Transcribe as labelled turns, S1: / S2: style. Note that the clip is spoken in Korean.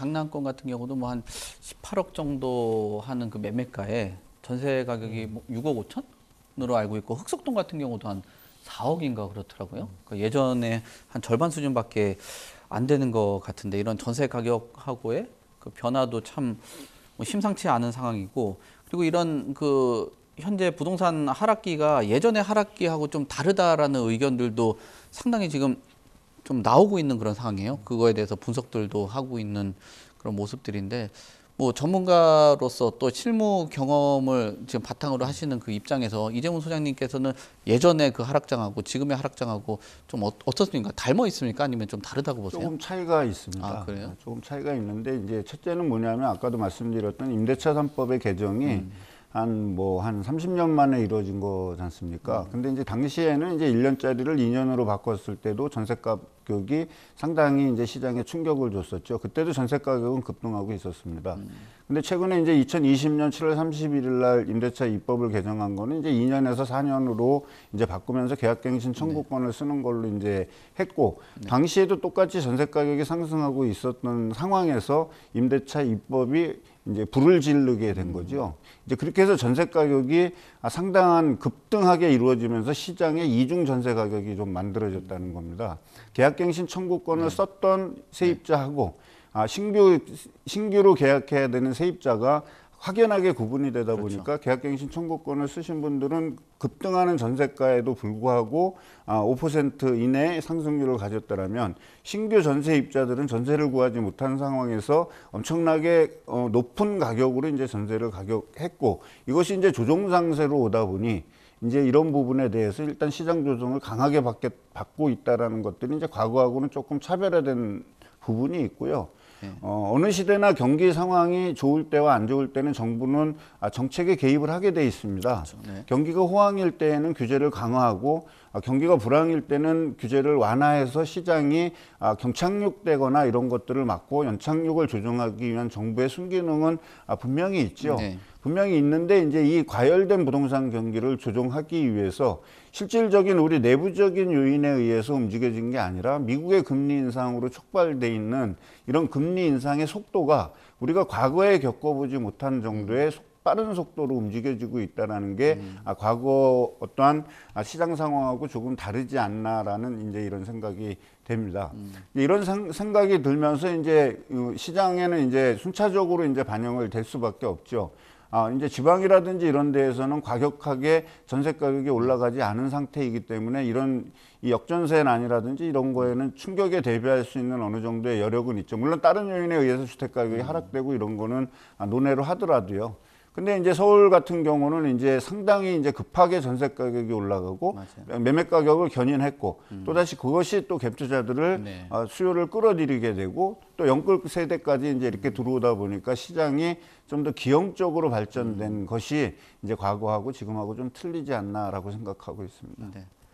S1: 강남권 같은 경우도 뭐 한 18억 정도 하는 그 매매가에 전세 가격이 뭐 6억 5천으로 알고 있고, 흑석동 같은 경우도 한 4억인가 그렇더라고요. 그러니까 예전에 한 절반 수준밖에 안 되는 것 같은데, 이런 전세 가격하고의 그 변화도 참 뭐 심상치 않은 상황이고, 그리고 이런 그 현재 부동산 하락기가 예전의 하락기하고 좀 다르다라는 의견들도 상당히 지금 좀 나오고 있는 그런 상황이에요. 그거에 대해서 분석들도 하고 있는 그런 모습들인데, 뭐 전문가로서 또 실무 경험을 지금 바탕으로 하시는 그 입장에서 이재문 소장님께서는 예전의 그 하락장하고 지금의 하락장하고 좀 어떻습니까? 닮아 있습니까? 아니면 좀 다르다고 보세요?
S2: 조금 차이가 있습니다.
S1: 아, 그래요?
S2: 조금 차이가 있는데, 이제 첫째는 뭐냐면 아까도 말씀드렸던 임대차 3법의 개정이 한 30년 만에 이루어진 거지 않습니까? 근데 이제 당시에는 이제 1년짜리를 2년으로 바꿨을 때도 전세 가격이 상당히 이제 시장에 충격을 줬었죠. 그때도 전세 가격은 급등하고 있었습니다. 근데 최근에 이제 2020년 7월 31일 날 임대차 입법을 개정한 거는 이제 2년에서 4년으로 이제 바꾸면서 계약갱신 청구권을 쓰는 걸로 이제 했고, 당시에도 똑같이 전세 가격이 상승하고 있었던 상황에서 임대차 입법이 이제 불을 지르게 된 거죠. 이제 그렇게 해서 전세 가격이 상당한 급등하게 이루어지면서 시장에 이중 전세 가격이 좀 만들어졌다는 겁니다. 계약갱신 청구권을 썼던 세입자하고 신규로 계약해야 되는 세입자가 확연하게 구분이 되다 보니까 계약갱신 청구권을 쓰신 분들은 급등하는 전세가에도 불구하고 5% 이내의 상승률을 가졌더라면, 신규 전세입자들은 전세를 구하지 못한 상황에서 엄청나게 높은 가격으로 이제 전세를 가격했고, 이것이 이제 조정상세로 오다 보니 이제 이런 부분에 대해서 일단 시장 조정을 강하게 받고 있다라는 것들이 이제 과거하고는 조금 차별화된 부분이 있고요. 어느 시대나 경기 상황이 좋을 때와 안 좋을 때는 정부는 정책에 개입을 하게 돼 있습니다.
S1: 그렇죠. 네.
S2: 경기가 호황일 때에는 규제를 강화하고, 경기가 불황일 때는 규제를 완화해서 시장이 경착륙되거나 이런 것들을 막고 연착륙을 조정하기 위한 정부의 순기능은 분명히 있죠.
S1: 네.
S2: 분명히 있는데, 이제 이 과열된 부동산 경기를 조정하기 위해서 실질적인 우리 내부적인 요인에 의해서 움직여진 게 아니라 미국의 금리 인상으로 촉발돼 있는 이런 금리 인상의 속도가 우리가 과거에 겪어보지 못한 정도의 빠른 속도로 움직여지고 있다는 게 과거 어떠한 시장 상황하고 조금 다르지 않나라는 이제 이런 생각이 됩니다. 이런 생각이 들면서 이제 시장에는 이제 순차적으로 이제 반영을 될 수밖에 없죠. 이제 지방이라든지 이런 데에서는 과격하게 전세 가격이 올라가지 않은 상태이기 때문에 이런 이 역전세난이라든지 이런 거에는 충격에 대비할 수 있는 어느 정도의 여력은 있죠. 물론 다른 요인에 의해서 주택 가격이 하락되고 이런 거는 논외로 하더라도요. 근데 이제 서울 같은 경우는 이제 상당히 이제 급하게 전세 가격이 올라가고, 맞아요. 매매 가격을 견인했고, 또다시 그것이 또 갭 투자들을 수요를 끌어들이게 되고, 또 연끌 세대까지 이제 이렇게 들어오다 보니까 시장이 좀 더 기형적으로 발전된 것이 이제 과거하고 지금하고 좀 틀리지 않나라고 생각하고 있습니다.
S1: 네.